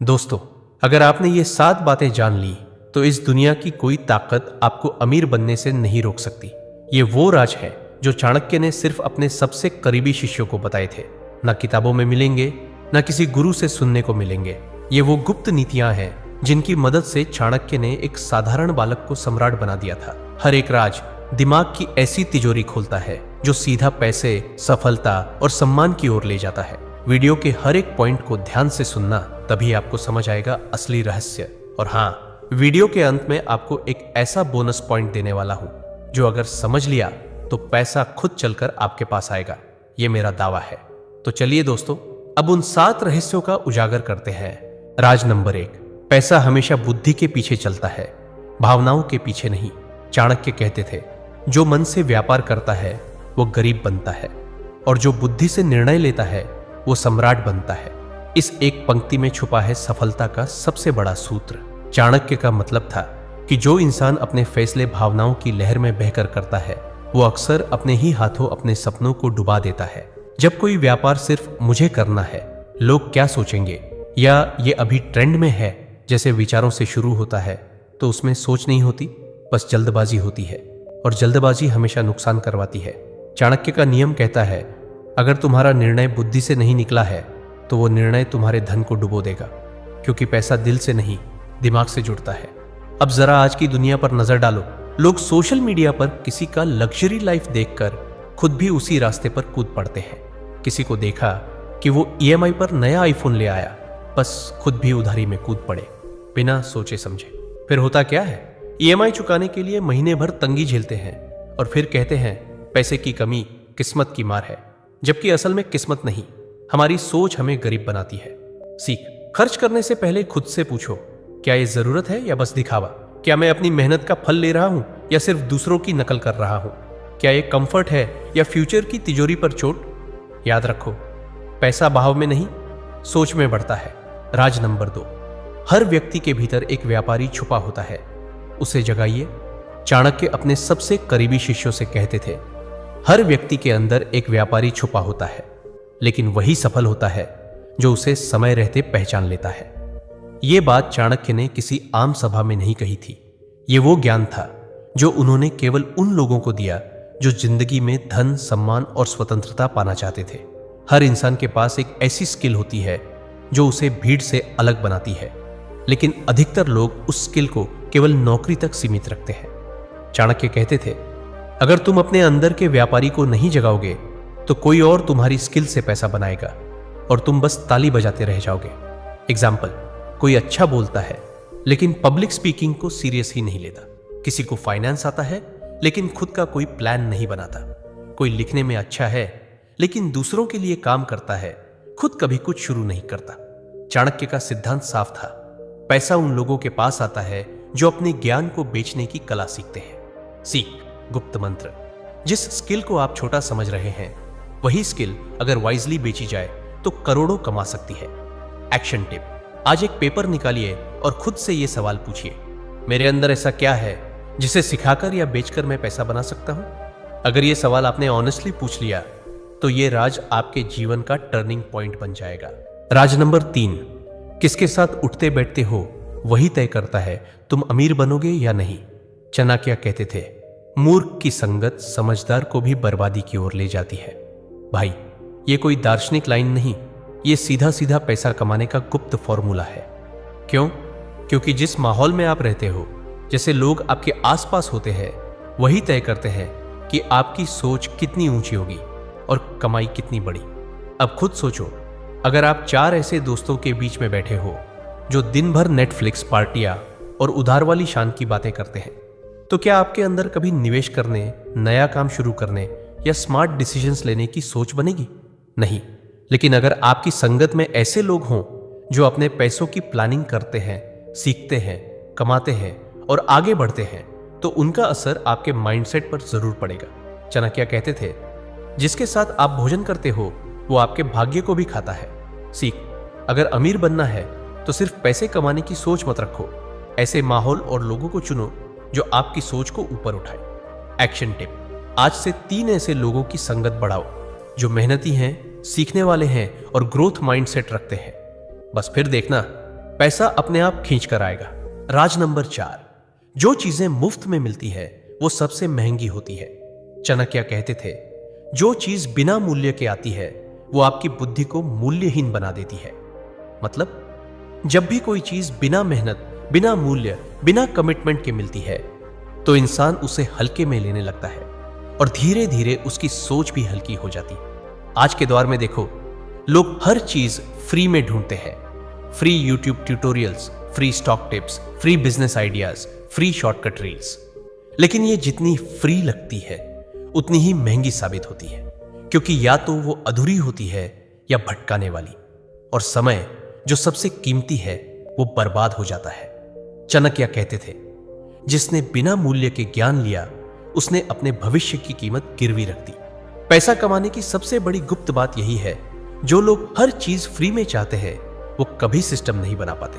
दोस्तों, अगर आपने ये 7 बातें जान ली तो इस दुनिया की कोई ताकत आपको अमीर बनने से नहीं रोक सकती। ये वो राज है जो चाणक्य ने सिर्फ अपने सबसे करीबी शिष्यों को बताए थे। ना किताबों में मिलेंगे, ना किसी गुरु से सुनने को मिलेंगे। ये वो गुप्त नीतियां हैं जिनकी मदद से चाणक्य ने एक साधारण बालक को सम्राट बना दिया था। हर एक राज दिमाग की ऐसी तिजोरी खोलता है जो सीधा पैसे, सफलता और सम्मान की ओर ले जाता है। वीडियो के हर एक पॉइंट को ध्यान से सुनना, तभी आपको समझ आएगा असली रहस्य। और हाँ, वीडियो के अंत में आपको एक ऐसा बोनस पॉइंट देने वाला हूं जो अगर समझ लिया तो पैसा खुद चलकर आपके पास आएगा। ये मेरा दावा है। तो चलिए दोस्तों, अब उन 7 रहस्यों का उजागर करते हैं। राज नंबर 1, पैसा हमेशा बुद्धि के पीछे चलता है, भावनाओं के पीछे नहीं। चाणक्य कहते थे, जो मन से व्यापार करता है वो गरीब बनता है, और जो बुद्धि से निर्णय लेता है वो सम्राट बनता है। इस एक पंक्ति में छुपा है सफलता का सबसे बड़ा सूत्र। चाणक्य का मतलब था कि जो इंसान अपने फैसले भावनाओं की लहर में बहकर करता है वो अक्सर अपने ही हाथों अपने सपनों को डुबा देता है। जब कोई व्यापार सिर्फ मुझे करना है, लोग क्या सोचेंगे, या ये अभी ट्रेंड में है जैसे विचारों से शुरू होता है, तो उसमें सोच नहीं होती, बस जल्दबाजी होती है। और जल्दबाजी हमेशा नुकसान करवाती है। चाणक्य का नियम कहता है, अगर तुम्हारा निर्णय बुद्धि से नहीं निकला है तो वो निर्णय तुम्हारे धन को डुबो देगा, क्योंकि पैसा दिल से नहीं दिमाग से जुड़ता है। अब जरा आज की दुनिया पर नजर डालो। लोग सोशल मीडिया पर किसी का लग्जरी लाइफ देखकर खुद भी उसी रास्ते पर कूद पड़ते हैं। किसी को देखा कि वो ईएमआई पर नया आईफोन ले आया, बस खुद भी उधारी में कूद पड़े बिना सोचे समझे। फिर होता क्या है, ईएमआई चुकाने के लिए महीने भर तंगी झेलते हैं और फिर कहते हैं पैसे की कमी किस्मत की मार है। जबकि असल में किस्मत नहीं, हमारी सोच हमें गरीब बनाती है। सीख, खर्च करने से पहले खुद से पूछो, क्या ये जरूरत है या बस दिखावा? क्या मैं अपनी मेहनत का फल ले रहा हूं या सिर्फ दूसरों की नकल कर रहा हूं? क्या ये कंफर्ट है या फ्यूचर की तिजोरी पर चोट? याद रखो, पैसा भाव में नहीं, सोच में बढ़ता है। राज नंबर 2, हर व्यक्ति के भीतर एक व्यापारी छुपा होता है, उसे जगाइए। चाणक्य अपने सबसे करीबी शिष्यों से कहते थे, हर व्यक्ति के अंदर एक व्यापारी छुपा होता है, लेकिन वही सफल होता है जो उसे समय रहते पहचान लेता है। यह बात चाणक्य ने किसी आम सभा में नहीं कही थी। यह वो ज्ञान था जो उन्होंने केवल उन लोगों को दिया जो जिंदगी में धन, सम्मान और स्वतंत्रता पाना चाहते थे। हर इंसान के पास एक ऐसी स्किल होती है जो उसे भीड़ से अलग बनाती है, लेकिन अधिकतर लोग उस स्किल को केवल नौकरी तक सीमित रखते हैं। चाणक्य कहते थे, अगर तुम अपने अंदर के व्यापारी को नहीं जगाओगे तो कोई और तुम्हारी स्किल से पैसा बनाएगा और तुम बस ताली बजाते रह जाओगे। एग्जाम्पल, कोई अच्छा बोलता है लेकिन पब्लिक स्पीकिंग को सीरियस ही नहीं लेता। किसी को फाइनेंस आता है लेकिन खुद का कोई प्लान नहीं बनाता। कोई लिखने में अच्छा है लेकिन दूसरों के लिए काम करता है, खुद कभी कुछ शुरू नहीं करता। चाणक्य का सिद्धांत साफ था, पैसा उन लोगों के पास आता है जो अपने ज्ञान को बेचने की कला सीखते हैं। सीख, गुप्त मंत्र, जिस स्किल को आप छोटा समझ रहे हैं वही स्किल अगर वाइजली बेची जाए तो करोड़ों कमा सकती है। एक्शन टिप, आज एक पेपर निकालिए और खुद से यह सवाल पूछिए, मेरे अंदर ऐसा क्या है जिसे सिखाकर या बेचकर मैं पैसा बना सकता हूं? अगर यह सवाल आपने ऑनेस्टली पूछ लिया तो यह राज आपके जीवन का टर्निंग पॉइंट बन जाएगा। राज नंबर 3, किसके साथ उठते बैठते हो वही तय करता है तुम अमीर बनोगे या नहीं। चाणक्य कहते थे, मूर्ख की संगत समझदार को भी बर्बादी की ओर ले जाती है। भाई, ये कोई दार्शनिक लाइन नहीं, ये सीधा सीधा पैसा कमाने का गुप्त फॉर्मूला है। क्यों? क्योंकि जिस माहौल में आप रहते हो, जैसे लोग आपके आसपास होते हैं, वही तय करते हैं कि आपकी सोच कितनी ऊंची होगी और कमाई कितनी बड़ी। अब खुद सोचो, अगर आप 4 ऐसे दोस्तों के बीच में बैठे हो जो दिन भर नेटफ्लिक्स, पार्टियां और उधार वाली शान की बातें करते हैं, तो क्या आपके अंदर कभी निवेश करने, नया काम शुरू करने या स्मार्ट डिसीजंस लेने की सोच बनेगी? नहीं। लेकिन अगर आपकी संगत में ऐसे लोग हों जो अपने पैसों की प्लानिंग करते हैं, सीखते हैं, कमाते हैं और आगे बढ़ते हैं, तो उनका असर आपके माइंडसेट पर जरूर पड़ेगा। चाणक्य कहते थे, जिसके साथ आप भोजन करते हो वो आपके भाग्य को भी खाता है। सीख, अगर अमीर बनना है तो सिर्फ पैसे कमाने की सोच मत रखो, ऐसे माहौल और लोगों को चुनो जो आपकी सोच को ऊपर उठाए। एक्शन टिप, आज से 3 ऐसे लोगों की संगत बढ़ाओ जो मेहनती हैं, सीखने वाले हैं और ग्रोथ माइंडसेट रखते हैं। बस फिर देखना, पैसा अपने आप खींच कर आएगा। राज नंबर 4, जो चीजें मुफ्त में मिलती है वो सबसे महंगी होती है। चाणक्य कहते थे, जो चीज बिना मूल्य के आती है वो आपकी बुद्धि को मूल्यहीन बना देती है। मतलब जब भी कोई चीज बिना मेहनत, बिना मूल्य, बिना कमिटमेंट के मिलती है तो इंसान उसे हल्के में लेने लगता है और धीरे धीरे उसकी सोच भी हल्की हो जाती। आज के दौर में देखो, लोग हर चीज फ्री में ढूंढते हैं। Free YouTube tutorials, free stock tips, free business ideas, free shortcut reels. लेकिन ये जितनी फ्री लगती है उतनी ही महंगी साबित होती है, क्योंकि या तो वो अधूरी होती है या भटकाने वाली, और समय जो सबसे कीमती है वो बर्बाद हो जाता है। चाणक्य कहते थे, जिसने बिना मूल्य के ज्ञान लिया उसने अपने भविष्य की कीमत गिरवी रख दी। पैसा कमाने की सबसे बड़ी गुप्त बात यही है, जो लोग हर चीज फ्री में चाहते हैं वो कभी सिस्टम नहीं बना पाते,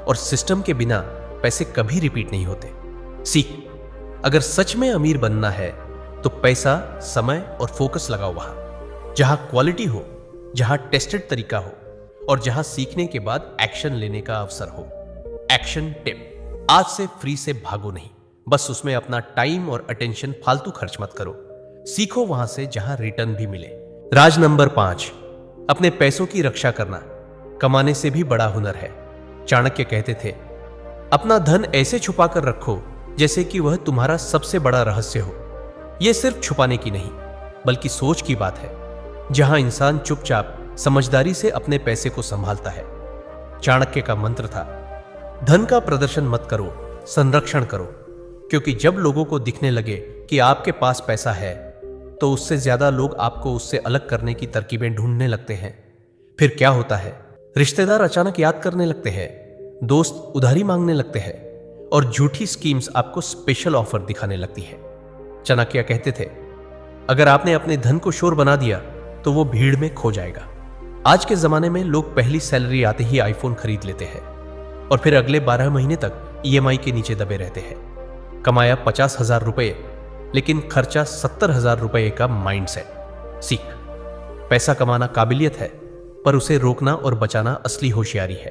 और सिस्टम के बिना पैसे कभी रिपीट नहीं होते। सीख, अगर सच में अमीर बनना है तो पैसा, समय और फोकस लगाओ वहां जहां क्वालिटी हो, जहां टेस्टेड तरीका हो और जहां सीखने के बाद एक्शन लेने का अवसर हो। एक्शन टिप, आज से फ्री से भागो नहीं, बस उसमें अपना टाइम और अटेंशन फालतू खर्च मत करो। सीखो वहां से जहां रिटर्न भी मिले। राज नंबर 5, अपने पैसों की रक्षा करना कमाने से भी बड़ा हुनर है। चाणक्य कहते थे, अपना धन ऐसे छुपा कर रखो जैसे कि वह तुम्हारा सबसे बड़ा रहस्य हो। यह सिर्फ छुपाने की नहीं बल्कि सोच की बात है, जहां इंसान चुपचाप समझदारी से अपने पैसे को संभालता है। चाणक्य का मंत्र था, धन का प्रदर्शन मत करो, संरक्षण करो, क्योंकि जब लोगों को दिखने लगे कि आपके पास पैसा है तो उससे ज्यादा लोग आपको उससे अलग करने की तरकीबें ढूंढने लगते हैं। फिर क्या होता है, रिश्तेदार अचानक याद करने लगते हैं, दोस्त उधारी मांगने लगते हैं और झूठी स्कीम्स आपको स्पेशल ऑफर दिखाने लगती है। चाणक्य कहते थे, अगर आपने अपने धन को शोर बना दिया तो वो भीड़ में खो जाएगा। आज के जमाने में लोग पहली सैलरी आते ही आईफोन खरीद लेते हैं और फिर अगले 12 महीने तक ईएमआई के नीचे दबे रहते हैं। कमाया 50,000 रुपए लेकिन खर्चा 70,000 रुपए का माइंडसेट। सीख, पैसा कमाना काबिलियत है पर उसे रोकना और बचाना असली होशियारी है।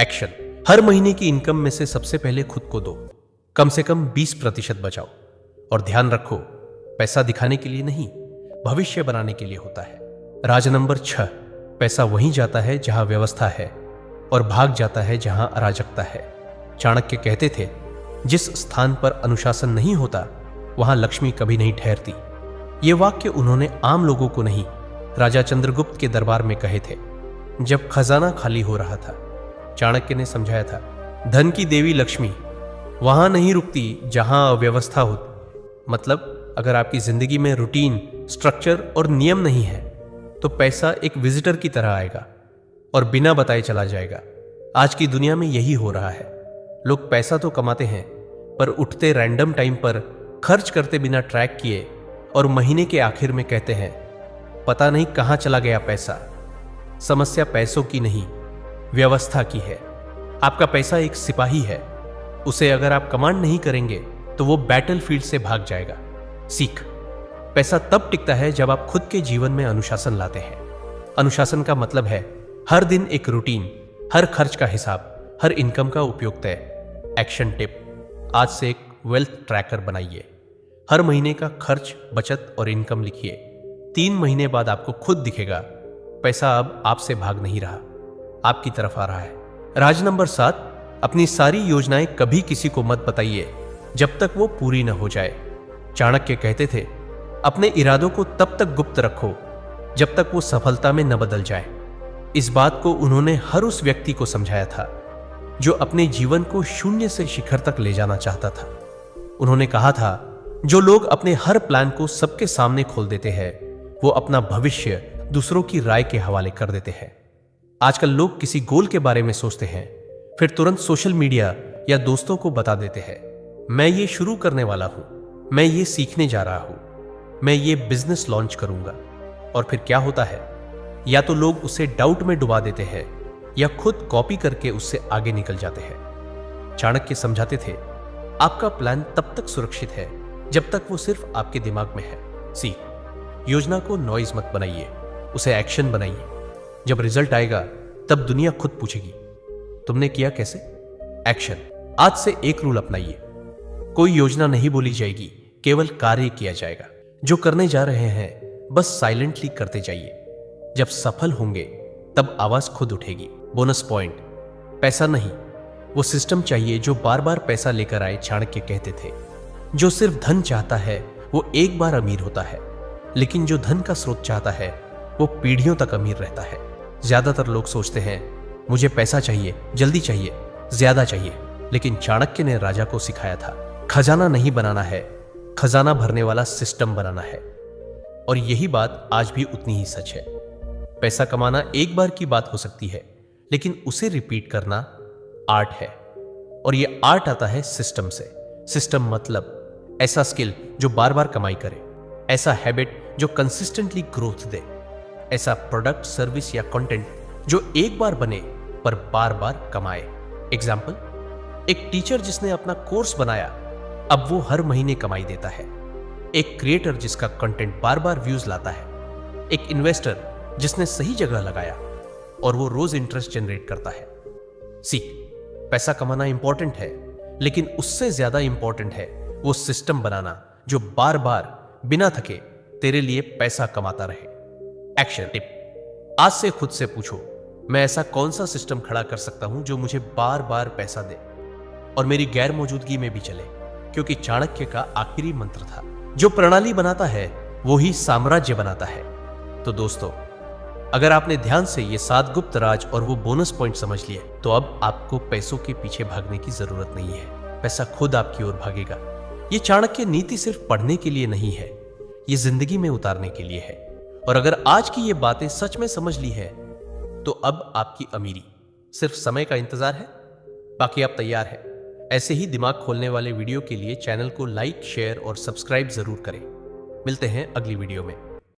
एक्शन, हर महीने की इनकम में से सबसे पहले खुद को दो, कम से कम 20% बचाओ और ध्यान रखो, पैसा दिखाने के लिए नहीं, भविष्य बनाने के लिए होता है। राज नंबर 6, पैसा वहीं जाता है जहां व्यवस्था है और भाग जाता है जहां अराजकता है। चाणक्य कहते थे, जिस स्थान पर अनुशासन नहीं होता वहां लक्ष्मी कभी नहीं ठहरती। ये वाक्य उन्होंने आम लोगों को नहीं, राजा चंद्रगुप्त के दरबार में कहे थे जब खजाना खाली हो रहा था। चाणक्य ने समझाया था, धन की देवी लक्ष्मी वहां नहीं रुकती जहां अव्यवस्था होती। मतलब अगर आपकी जिंदगी में रूटीन, स्ट्रक्चर और नियम नहीं है तो पैसा एक विजिटर की तरह आएगा और बिना बताए चला जाएगा। आज की दुनिया में यही हो रहा है। लोग पैसा तो कमाते हैं पर उठते रैंडम टाइम पर खर्च करते बिना ट्रैक किए और महीने के आखिर में कहते हैं, पता नहीं कहां चला गया पैसा। समस्या पैसों की नहीं, व्यवस्था की है। आपका पैसा एक सिपाही है, उसे अगर आप कमांड नहीं करेंगे तो वो बैटलफील्ड से भाग जाएगा। सीख, पैसा तब टिकता है जब आप खुद के जीवन में अनुशासन लाते हैं। अनुशासन का मतलब है हर दिन एक रूटीन, हर खर्च का हिसाब, हर इनकम का उपयोग तय। एक्शन टिप, आज से एक वेल्थ ट्रैकर बनाइए। हर महीने का खर्च, बचत और इनकम लिखिए। 3 महीने बाद आपको खुद दिखेगा पैसा अब आपसे भाग नहीं रहा, आपकी तरफ आ रहा है। राज नंबर 7, अपनी सारी योजनाएं कभी किसी को मत बताइए जब तक वो पूरी न हो जाए। चाणक्य कहते थे, अपने इरादों को तब तक गुप्त रखो जब तक वो सफलता में न बदल जाए। इस बात को उन्होंने हर उस व्यक्ति को समझाया था जो अपने जीवन को शून्य से शिखर तक ले जाना चाहता था। उन्होंने कहा था, जो लोग अपने हर प्लान को सबके सामने खोल देते हैं वो अपना भविष्य दूसरों की राय के हवाले कर देते हैं। आजकल लोग किसी गोल के बारे में सोचते हैं फिर तुरंत सोशल मीडिया या दोस्तों को बता देते हैं, मैं ये शुरू करने वाला हूं, मैं ये सीखने जा रहा हूं, मैं ये बिजनेस लॉन्च करूंगा। और फिर क्या होता है, या तो लोग उसे डाउट में डुबा देते हैं या खुद कॉपी करके उससे आगे निकल जाते हैं। चाणक्य समझाते थे, आपका प्लान तब तक सुरक्षित है जब तक वो सिर्फ आपके दिमाग में है। सीख, योजना को नॉइज मत बनाइए, उसे एक्शन बनाइए। जब रिजल्ट आएगा तब दुनिया खुद पूछेगी, तुमने किया कैसे? एक्शन। आज से एक रूल अपनाइए। कोई योजना नहीं बोली जाएगी, केवल कार्य किया जाएगा। जो करने जा रहे हैं बस साइलेंटली करते जाइए। जब सफल होंगे तब आवाज खुद उठेगी। बोनस पॉइंट, पैसा नहीं, वो सिस्टम चाहिए जो बार बार पैसा लेकर आए। चाणक्य कहते थे, जो सिर्फ धन चाहता है वो एक बार अमीर होता है, लेकिन जो धन का स्रोत चाहता है वो पीढ़ियों तक अमीर रहता है। ज्यादातर लोग सोचते हैं मुझे पैसा चाहिए, जल्दी चाहिए, ज्यादा चाहिए, लेकिन चाणक्य ने राजा को सिखाया था खजाना नहीं बनाना है, खजाना भरने वाला सिस्टम बनाना है। और यही बात आज भी उतनी ही सच है। पैसा कमाना एक बार की बात हो सकती है, लेकिन उसे रिपीट करना आर्ट है। और ये आर्ट आता है सिस्टम से। सिस्टम मतलब ऐसा स्किल जो बार बार कमाई करे, ऐसा हैबिट जो कंसिस्टेंटली ग्रोथ दे, ऐसा प्रोडक्ट, सर्विस या कंटेंट जो एक बार बने पर बार बार कमाए। एग्जाम्पल, एक टीचर जिसने अपना कोर्स बनाया अब वो हर महीने कमाई देता है। एक क्रिएटर जिसका कंटेंट बार बार व्यूज लाता है। एक इन्वेस्टर जिसने सही जगह लगाया और वो रोज इंटरेस्ट जनरेट करता है। सीख, पैसा कमाना इंपॉर्टेंट है, लेकिन उससे ज्यादा इंपॉर्टेंट है वो सिस्टम बनाना जो बार बार बिना थके तेरे लिए पैसा कमाता रहे। एक्शन टिप, आज से खुद से पूछो, मैं ऐसा कौन सा सिस्टम खड़ा कर सकता हूं जो मुझे बार बार पैसा दे और मेरी गैर मौजूदगी में भी चले। क्योंकि चाणक्य का आखिरी मंत्र था, जो प्रणाली बनाता है वो ही साम्राज्य बनाता है। तो दोस्तों, अगर आपने ध्यान से ये 7 गुप्त राज और वो बोनस पॉइंट समझ लिए तो अब आपको पैसों के पीछे भागने की जरूरत नहीं है। पैसा खुद आपकी ओर भागेगा। ये चाणक्य नीति सिर्फ पढ़ने के लिए नहीं है, ये जिंदगी में उतारने के लिए है। और अगर आज की ये बातें सच में समझ ली है तो अब आपकी अमीरी सिर्फ समय का इंतजार है। बाकी आप तैयार हैं। ऐसे ही दिमाग खोलने वाले वीडियो के लिए चैनल को लाइक, शेयर और सब्सक्राइब जरूर करें। मिलते हैं अगली वीडियो में।